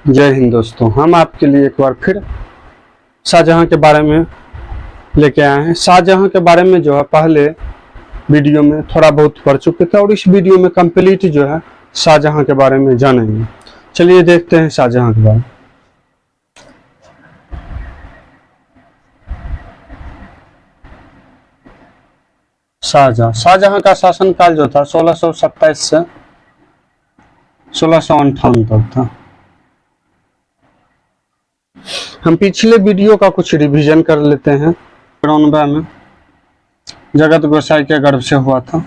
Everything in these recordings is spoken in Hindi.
जय हिंद दोस्तों, हम आपके लिए एक बार फिर शाहजहां के बारे में लेके आए हैं। शाहजहां के बारे में जो है पहले वीडियो में थोड़ा बहुत पढ़ चुके थे और इस वीडियो में कंप्लीट जो है शाहजहां के बारे में जानेंगे। चलिए देखते हैं शाहजहां के बारे में। शाहजहां का शासनकाल जो था 1627 से 1658 तक था। हम पिछले वीडियो का कुछ रिवीजन कर लेते हैं। 93 में जगत गोसाई के गर्भ से हुआ था।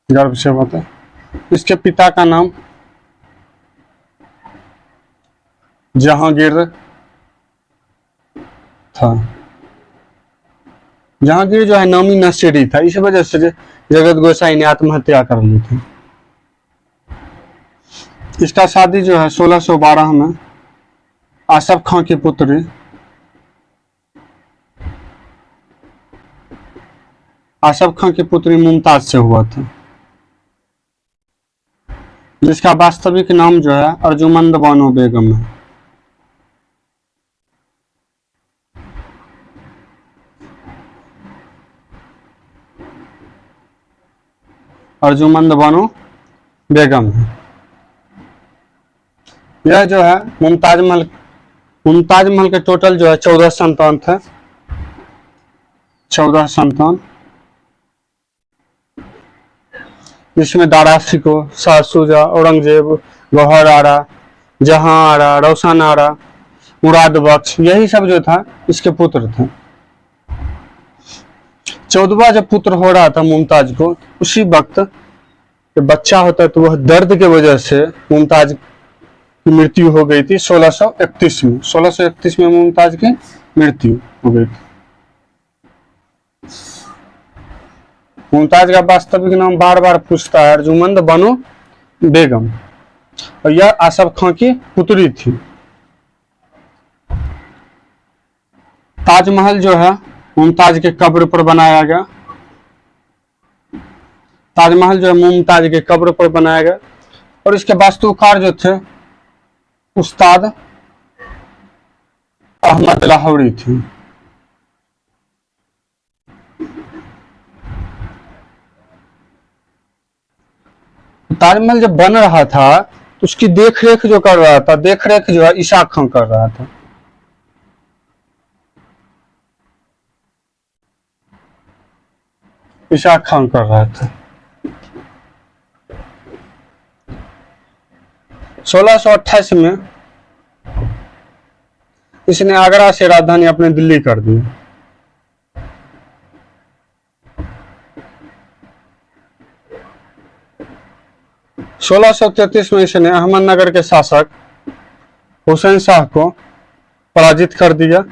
गर्भ से हुआ था। इसके पिता का नाम जहांगीर था। जहांगीर जो है नामी नशेड़ी था, इस वजह से जगत गोसाई ने आत्महत्या कर ली थी। इसका शादी जो है 1612 में आसफ खां की पुत्री मुमताज से हुआ था, जिसका वास्तविक नाम जो है अर्जुमंद बानो बेगम है। अर्जुमंद बानो बेगम है। यह जो है मुमताज महल के टोटल जो है 14 संतान थे। 14 संतान, जिसमें दारा शिको, शाह शुजा, औरंगजेब, गौहर आरा, जहां आरा, रोशन आरा, मुराद बख्श, यही सब जो था इसके पुत्र थे। 14वां जब पुत्र हो रहा था मुमताज को, उसी वक्त बच्चा होता है तो वह दर्द के वजह से मुमताज की मृत्यु हो गई थी 1631 में। 1631 में मुमताज की मृत्यु हो गई थी। मुमताज का वास्तविक नाम बार बार पूछता है, अर्जुमंद बानो बेगम, और यह आसफ खां की पुत्री थी। ताजमहल जो है मुमताज के कब्र पर बनाया गया। ताजमहल जो है मुमताज के कब्र पर बनाया गया, और इसके वास्तुकार जो थे उस्ताद अहमद लाहौरी थी। ताजमहल जब बन रहा था तो उसकी देखरेख जो कर रहा था, देखरेख जो है इशाक खां कर रहा था। इशाक खान कर रहा था। 1628 में इसने आगरा से राजधानी अपने दिल्ली कर दी। सोलह सौ 33 में इसने अहमदनगर के शासक हुसैन शाह को पराजित कर दिया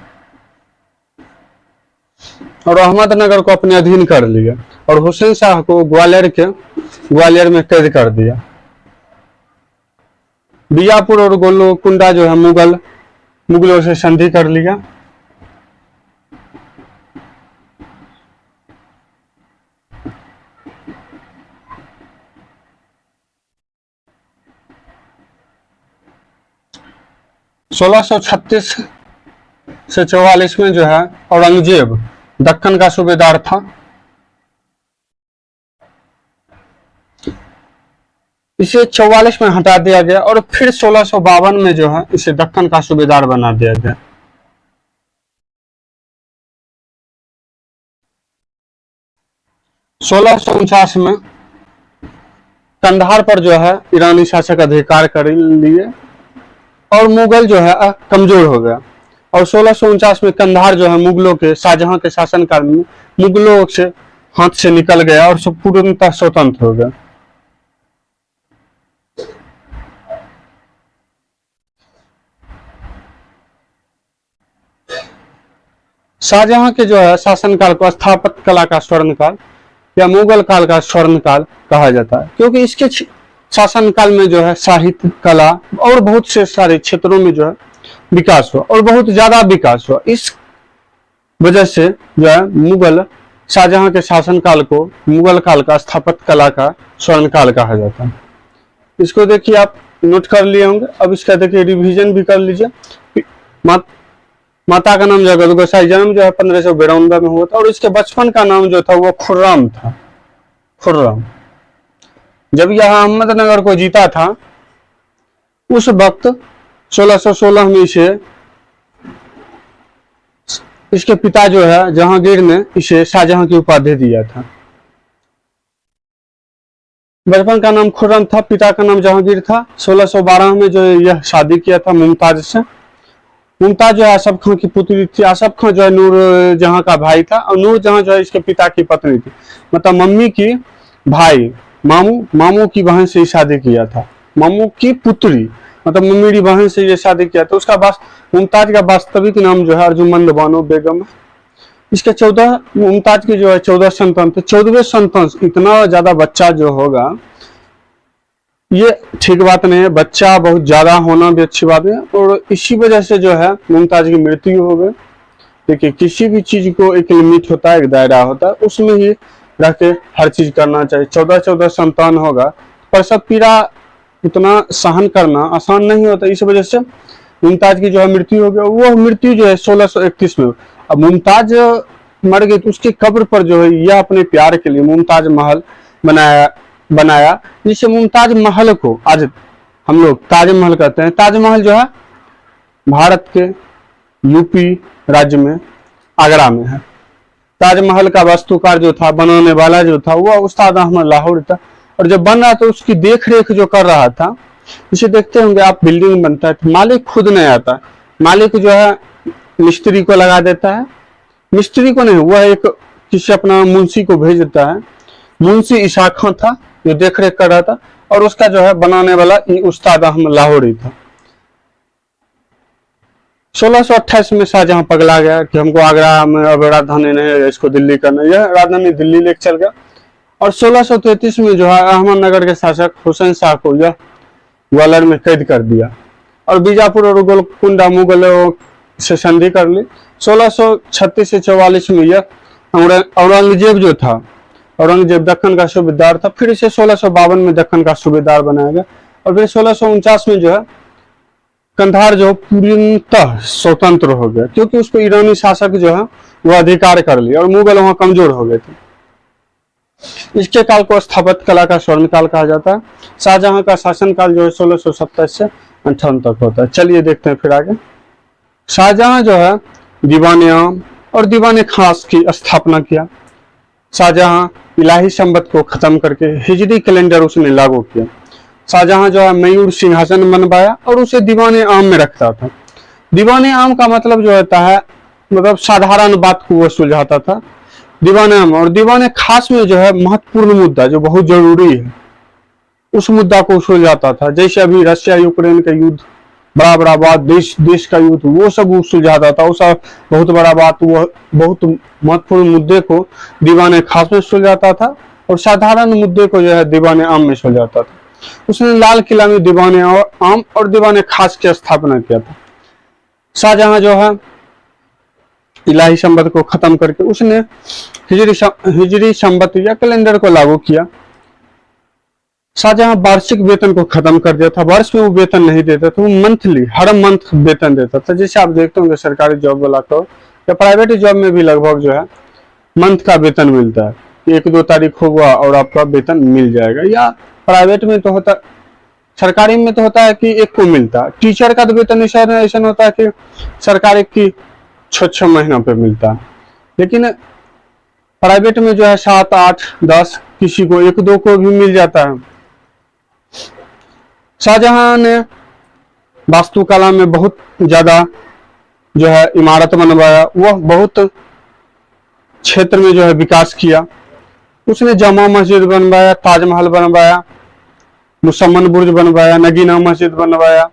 और अहमदनगर को अपने अधीन कर लिया, और हुसैन शाह को ग्वालियर में कैद कर दिया। बीजापुर और गोलकुंडा जो है मुगलों से संधि कर लिया। सोलह सौ 36 से 44 में जो है औरंगजेब दक्कन का सूबेदार था। इसे 44 में हटा दिया गया और फिर 1652 में जो है इसे दक्कन का सूबेदार बना दिया गया। सोलह सौ 49 में कंधार पर जो है ईरानी शासक अधिकार कर लिए और मुगल जो है कमजोर हो गया, और 1649 में कंधार जो है मुगलों के शाहजहां के शासनकाल में मुगलों से हाथ से निकल गया और सब पूर्णतः स्वतंत्र हो गया। शाहजहां के जो है शासनकाल को स्थापत्य कला का स्वर्णकाल या मुगल काल का स्वर्णकाल कहा जाता है, क्योंकि इसके शासनकाल में जो है साहित्य, कला और बहुत से सारे क्षेत्रों में जो है विकास हुआ और बहुत ज्यादा विकास हुआ। इस वजह से जो है मुगल शाहजहां के शासनकाल को मुगल काल का स्थापत्य कला का स्वर्ण काल कहा जाता है। इसको देखिए आप नोट कर लिए होंगे। अब इसका देखिए रिवीजन भी कर लीजिए। माता का नाम जो है गदु गोसाई, जन्म जो है 1592 में हुआ था और इसके बचपन का नाम जो था वो खुर्रम था। खुर्रम जब यह अहमदनगर को जीता था उस वक्त 1616 में इसके पिता जो है जहांगीर ने इसे शाहजहां की उपाधि दिया था। बचपन का नाम खुर्रम था, पिता का नाम जहांगीर था। 1612 में जो यह शादी किया था मुमताज से। मुमताज जो है आसफ खां की पुत्री थी। आसफ खां जो है नूर जहां का भाई था और नूर जहां जो है इसके पिता की पत्नी थी। मतलब मम्मी की भाई मामू की बहन से शादी किया था। मामू की पुत्री मतलब मम्मी की बहन से ये शादी किया था। उसका मुमताज का वास्तविक नाम जो है अर्जुमंद बानो बेगम है। इसके 14 मुमताज के जो है 14 संतान थे। 14वें संतान इतना ज्यादा बच्चा जो होगा ये ठीक बात नहीं है। बच्चा बहुत ज्यादा होना भी अच्छी बात है और इसी वजह से जो है मुमताज की मृत्यु हो गई। देखिए किसी भी चीज को एक लिमिट होता है, एक दायरा होता है, उसमें ही रह के हर चीज करना चाहिए। 14 संतान होगा पर सब पीड़ा उतना सहन करना आसान नहीं होता। इस वजह से मुमताज की जो है मृत्यु हो गई। वो मृत्यु जो है 1631 में। अब मुमताज मर गई तो उसकी कब्र पर जो है यह अपने प्यार के लिए मुमताज महल बनाया जिससे मुमताज महल को आज हम लोग ताजमहल कहते हैं। ताजमहल जो है भारत के यूपी राज्य में आगरा में है। ताजमहल का वास्तुकार जो था, बनाने वाला जो था वो उस्ताद अहमद लाहौरी था और जब बन रहा था उसकी देख रेख जो कर रहा था, इसे देखते होंगे आप, बिल्डिंग बनता है मालिक खुद नहीं आता। मालिक जो है मिस्त्री को लगा देता है। मिस्त्री को नहीं, वह एक किसी अपना मुंशी को भेज देता है। मुंशी ईसा खां था जो देख रेख कर रहा था और उसका जो है बनाने वाला उस्ताद अहमद लाहौरी था। 1628 में शाहजहां पगला गया कि हमको आगरा में अब राजधानी नहीं है, इसको दिल्ली करना। यह राजधानी दिल्ली लेकर चल गया और 1633 में जो है अहमदनगर के शासक हुसैन शाह को यह ग्वालियर में कैद कर दिया और बीजापुर और गोलकुंडा मुगलों से संधि कर ली। 1636 से 44 में यह औरंगजेब जो था, औरंगजेब दक्कन का सूबेदार था। फिर इसे 1652 में दक्कन का सूबेदार बनाया गया और फिर 1649 में जो है कंधार जो पूर्णतः स्वतंत्र हो गया क्योंकि उसको ईरानी शासक जो है वह अधिकार कर लिया और मुगल वहां कमजोर हो गए थे। इसके काल को स्थापत्य कला का स्वर्ण काल कहा जाता है। शाहजहां का शासनकाल जो है 1627 से 58 तक होता है। चलिए देखते हैं फिर आगे। शाहजहां जो है दीवाने आम और दीवाने खास की स्थापना किया। शाहजहां इलाही संबत को खत्म करके हिजरी कैलेंडर उसने लागू किया। शाहजहां जो है मयूर सिंहासन बनवाया और उसे दीवाने आम में रखता था। दीवाने आम का मतलब जो होता है मतलब साधारण बात को वो सुलझाता था दीवाने आम। और दीवाने खास में जो है महत्वपूर्ण मुद्दा जो बहुत जरूरी है उस मुद्दा को सुलझाता था। जैसे अभी रशिया यूक्रेन का युद्ध, बड़ा बड़ा बात, देश का युद्ध, वो सब सुलझाता था। उस बहुत बड़ा बात, वो बहुत महत्वपूर्ण मुद्दे को दीवाने खास में सुलझाता था और साधारण मुद्दे को जो है दीवाने आम में सुलझाता था। उसने लाल किला में दीवाने आम और दीवाने खास की स्थापना किया था। शाहजहां जो है इलाही संबत को खत्म करके उसने हिजरी संबत या कैलेंडर को लागू किया। शाहजहां वार्षिक वेतन को खत्म कर दिया था। वर्ष में वो वेतन नहीं देता था, वो मंथली हर मंथ वेतन देता था। जैसे आप देखते होंगे सरकारी जॉब वाला को या प्राइवेट जॉब में भी लगभग जो है मंथ का वेतन मिलता है। 1-2 तारीख होगा और आपका वेतन मिल जाएगा। या प्राइवेट में तो होता, सरकारी में तो होता है कि एक को मिलता है। टीचर का तो वेतन ऐसा होता है कि सरकारी की 6 महीनों पे मिलता है, लेकिन प्राइवेट में जो है 7, 8, 10, किसी को 1-2 को भी मिल जाता है। शाहजहां ने वास्तुकला में बहुत ज्यादा जो है इमारत बनवाया। वह बहुत क्षेत्र में जो है विकास किया। उसने जामा मस्जिद बनवाया, ताजमहल बनवाया, मुसम्मन बुर्ज बनवाया, नगीना मस्जिद बनवाया,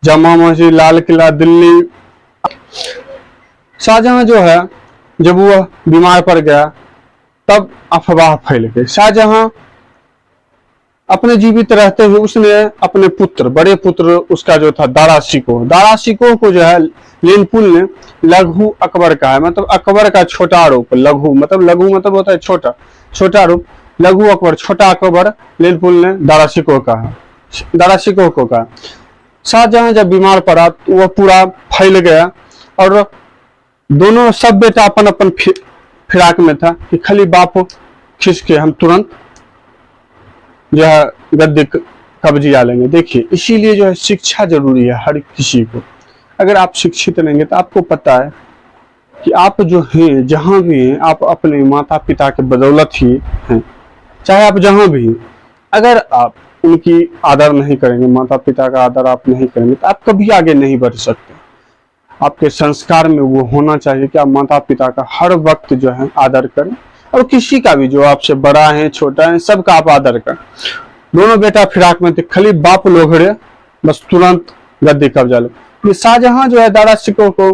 जामा मस्जिद, लाल किला दिल्ली। शाहजहां जो है जब वह बीमार पड़ गया तब अफवाह फैल गई। शाहजहां अपने जीवित रहते हुए उसने अपने पुत्र, बड़े पुत्र उसका जो था दारा शिकोह को जो है लेनपुल ने लघु अकबर का है, मतलब अकबर का छोटा रूप, लघु मतलब होता है छोटा, छोटा रूप, लघु अकबर छोटा अकबर लेनपुल ने दारा शिकोह का है, दारा शिकोह को कहा। शाहजहां जब बीमार पड़ा तो वह पूरा फैल गया और दोनों सब बेटा अपन अपन फिराक में था कि खाली बाप खिंच के हम तुरंत जो है गद्दी कब्जिया लेंगे। देखिए इसीलिए जो है शिक्षा जरूरी है हर किसी को। अगर आप शिक्षित रहेंगे तो आपको पता है कि आप जो हैं जहां भी हैं आप अपने माता पिता के बदौलत ही हैं, चाहे आप जहां भी हैं। अगर आप उनकी आदर नहीं करेंगे, माता पिता का आदर आप नहीं करेंगे तो आप कभी आगे नहीं बढ़ सकते। आपके संस्कार में वो होना चाहिए कि आप माता पिता का हर वक्त जो है आदर करें, और किसी का भी जो आपसे बड़ा है छोटा है सबका आप आदर करें। दोनों बेटा फिराक में थे, खाली बाप लोहड़े बस तुरंत गद्दी कब्जा ले। ये शाहजहां जो है दारा शिकोह को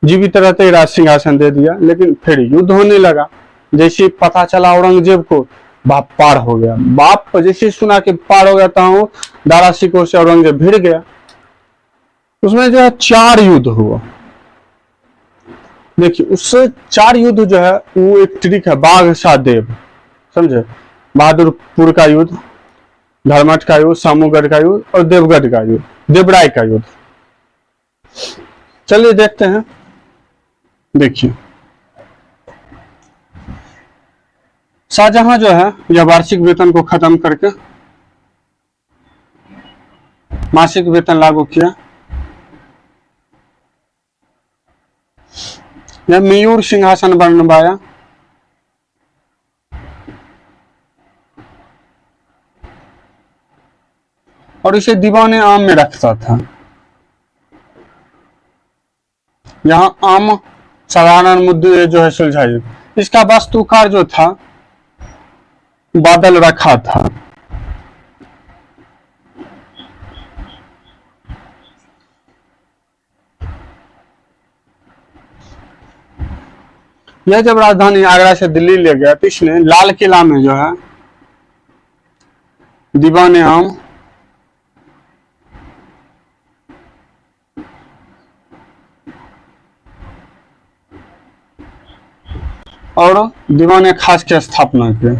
जीवित रहते ही राज सिंहासन दे दिया, लेकिन फिर युद्ध होने लगा। जैसे पता चला औरंगजेब को, बाप पार हो गया, बाप जैसे सुना कि पार हो गया था दारा शिकोह से औरंगजेब भिड़ गया। उसमें जो है 4 युद्ध हुआ। देखिए उससे 4 युद्ध जो है वो एक ट्रिक है, बाघ शाह देव, समझे, बहादुरपुर का युद्ध, धर्मठ का युद्ध, सामूगढ़ का युद्ध और देवगढ़ का युद्ध, देवराय का युद्ध। चलिए देखते हैं। देखिए शाहजहां जो है यह वार्षिक वेतन को खत्म करके मासिक वेतन लागू किया। यह मयूर सिंहासन बनवाया। और इसे दीवाने आम में रखता था। यहाँ आम साधारण मुद्दे जो है सुलझाए। इसका वास्तुकार जो था बादल रखा था। यह जब राजधानी आगरा से दिल्ली ले गया तो इसने लाल किला में जो है दीवाने आम और दीवाने खास की स्थापना की।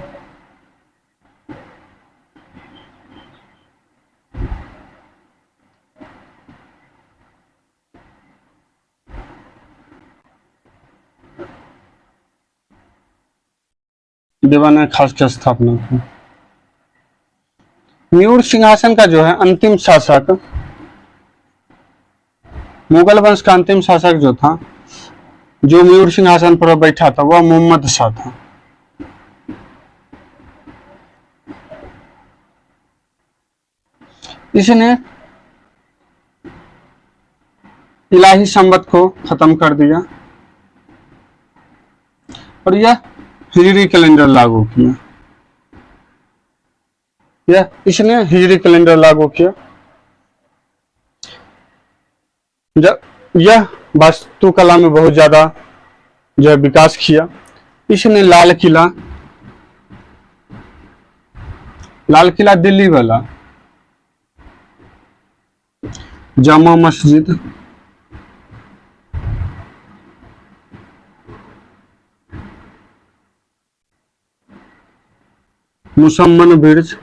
दीवाने खास की स्थापना की। मयूर सिंहासन का जो है अंतिम शासक, मुगल वंश का अंतिम शासक जो था, जो मयूर सिंहासन पर बैठा था वह मोहम्मद शाह था। इसने इलाही संवत को खत्म कर दिया और यह हिजरी कैलेंडर लागू किया। इसने हिजरी कैलेंडर लागू किया। जब यह वास्तुकला में बहुत ज्यादा जो है विकास किया। इसने लाल किला दिल्ली वाला, जामा मस्जिद, मुसम्मन ब्रिज,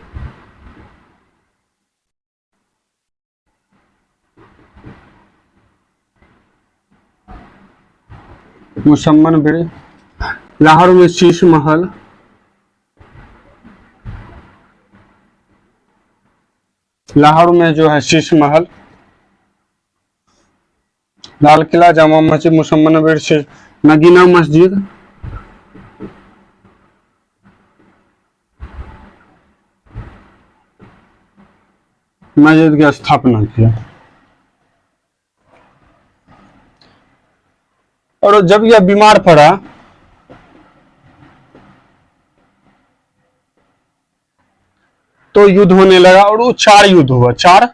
लाहौर में शीश महल, लाहौर में जो है शीश महल, लाल किला, जामा मस्जिद, मुसम्मन ब्रिज, नगीना मस्जिद, मस्जिद की स्थापना किया। और जब यह बीमार पड़ा तो युद्ध होने लगा और वो 4 युद्ध हुआ, 4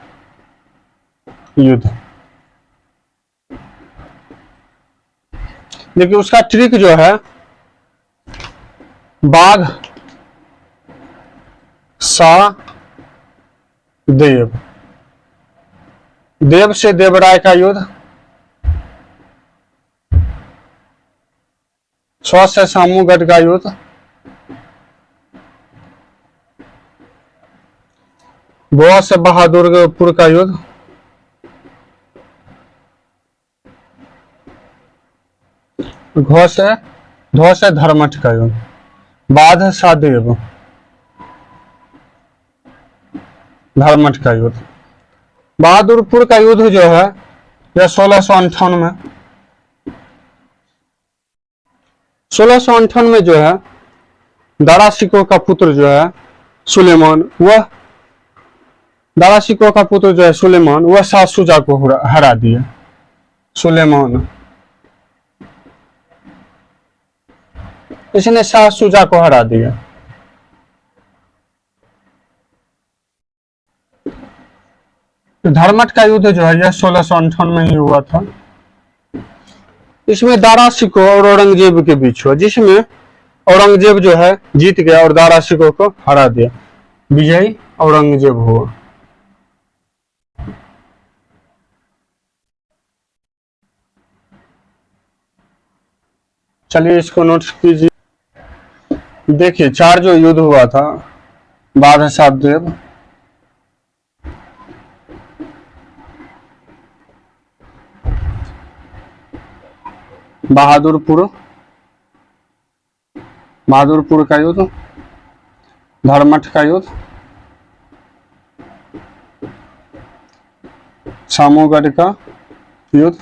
युद्ध। देखिए उसका ट्रिक जो है, बाघ सा देव, देव से देवराय का युद्ध, स्व से सामूगढ़ का युद्ध, ब से बहादुरपुर का युद्ध, घ से धर्मठ का युद्ध, बाध सा देव, धर्मठ का युद्ध। बहादुरपुर का युद्ध जो है यह 1658 1658 जो है दारा शिकोह का पुत्र जो है सुलेमान, वह दारा शिकोह का पुत्र जो है सुलेमान, वह शाह शुजा को हरा दिया। सुलेमान इसने शाह शुजा को हरा दिया। धर्मठ का युद्ध जो है यह 1658 में ही हुआ था। इसमें दारा शिकोह और औरंगजेब के बीच हुआ, जिसमें औरंगजेब जो है जीत गया और दारा शिकोह को हरा दिया। विजयी औरंगजेब हुआ। चलिए इसको नोट कीजिए। देखिए 4 जो युद्ध हुआ था, बाध साहब, बहादुरपुर का युद्ध, धर्मठ का युद्ध, सामूगढ़ का युद्ध,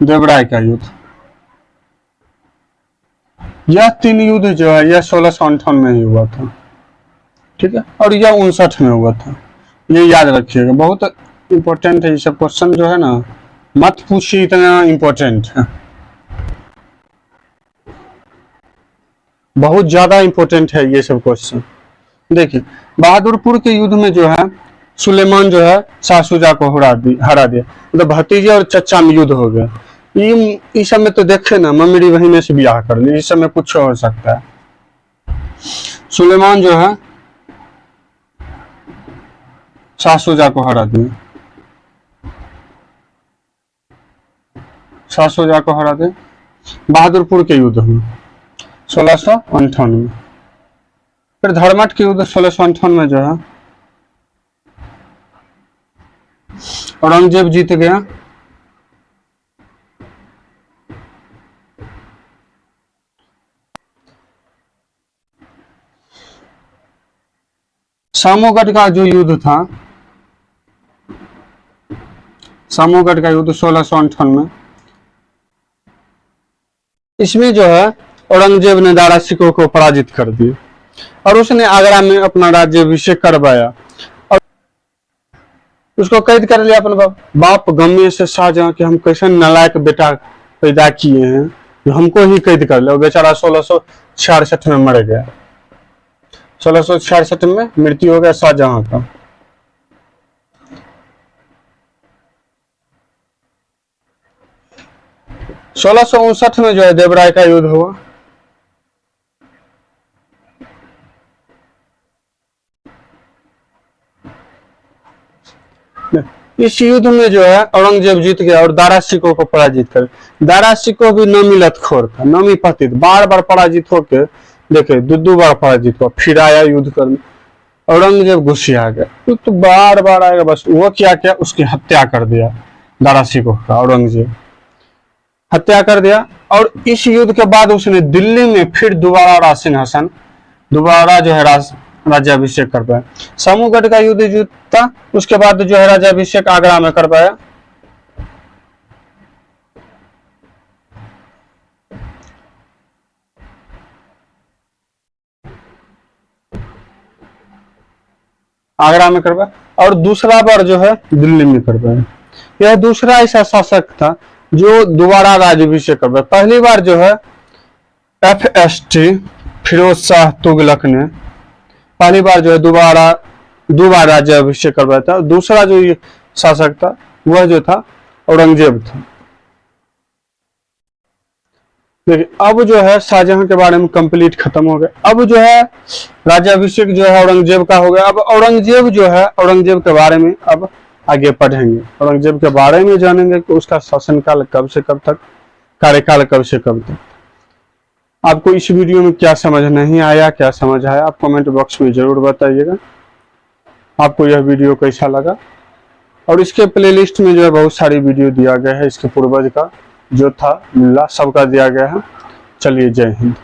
देवराय का युद्ध। यह 3 युद्ध जो है यह 1658 में ही हुआ था, ठीक है, और यह 59 में हुआ था। ये याद रखिएगा, बहुत इंपॉर्टेंट है ये सब क्वेश्चन जो है ना, मत पूछिए, इतना इंपॉर्टेंट है, बहुत ज्यादा इंपॉर्टेंट है ये सब क्वेश्चन। देखिए बहादुरपुर के युद्ध में जो है सुलेमान जो है शाह शुजा को हरा दिया, मतलब भतीजे और चचा में युद्ध हो गया। इस समय तो देखे ना, मम्मी बहन से ब्याह कर ली, इस समय कुछ हो सकता है। सुलेमान जो है शाह शुजा को हरा दिया, शाह शुजा को हरा दे। बहादुरपुर के युद्ध में 1658 में। फिर धर्मठ के युद्ध 1658 में जो है औरंगजेब जीत गया। सामूगढ़ का जो युद्ध था, सामूगढ़ का युद्ध 1658 में, इसमें जो है औरंगजेब ने दारा शिकोह को पराजित कर दिया और उसने आगरा में अपना राज्याभिषेक करवाया और उसको कैद कर लिया अपने बाप गम्य से शाहजहां के हम कैसे नालायक बेटा पैदा किए हैं, जो हमको ही कैद कर लिया। बेचारा 1666 में मर गया, 1666 में मृत्यु हो गया शाहजहां का। सोलह सौ 59 में जो है देवराय का युद्ध हुआ। इस युद्ध में जो है औरंगजेब जीत गया और दारा शिकोह को पराजित कर। दारा शिकोह भी नौमी लतखोर था, नौमी पतित, बार बार पराजित होके देखे, दो बार पराजित हुआ, फिर आया युद्ध करने। औरंगजेब गुस्से आ गया, तो बार बार आएगा, बस वो क्या किया, उसकी हत्या कर दिया दारा शिकोह का। औरंगजेब हत्या कर दिया और इस युद्ध के बाद उसने दिल्ली में फिर दोबारा राज सिंहासन, दोबारा जो है राज्याभिषेक कर पाया। सामूगढ़ का युद्ध जीता, उसके बाद जो है राज्याभिषेक आगरा में कर पाया। आगरा में कर पाया और दूसरा बार जो है दिल्ली में कर पाया। यह दूसरा ऐसा शासक था जो दोबारा राज्याभिषेक कर पाया। पहली बार जो है FST फिरोज शाह तुगलक ने पहली बार जो है दोबारा राज्याभिषेक करवाया था। दूसरा जो ये शासक था वह जो था औरंगजेब था। देखिए अब जो है शाहजहां के बारे में कंप्लीट खत्म हो गया। अब जो है राज्याभिषेक जो है औरंगजेब का हो गया। अब औरंगजेब जो है, औरंगजेब के बारे में अब आगे पढ़ेंगे, औरंगजेब के बारे में जानेंगे कि उसका शासनकाल कब से कब तक, कार्यकाल कब से कब तक। आपको इस वीडियो में क्या समझ नहीं आया, क्या समझ आया, आप कमेंट बॉक्स में जरूर बताइएगा। आपको यह वीडियो कैसा लगा, और इसके प्लेलिस्ट में जो है बहुत सारी वीडियो दिया गया है, इसके पूर्वज का जो था मिल्ला सबका दिया गया है। चलिए, जय हिंद।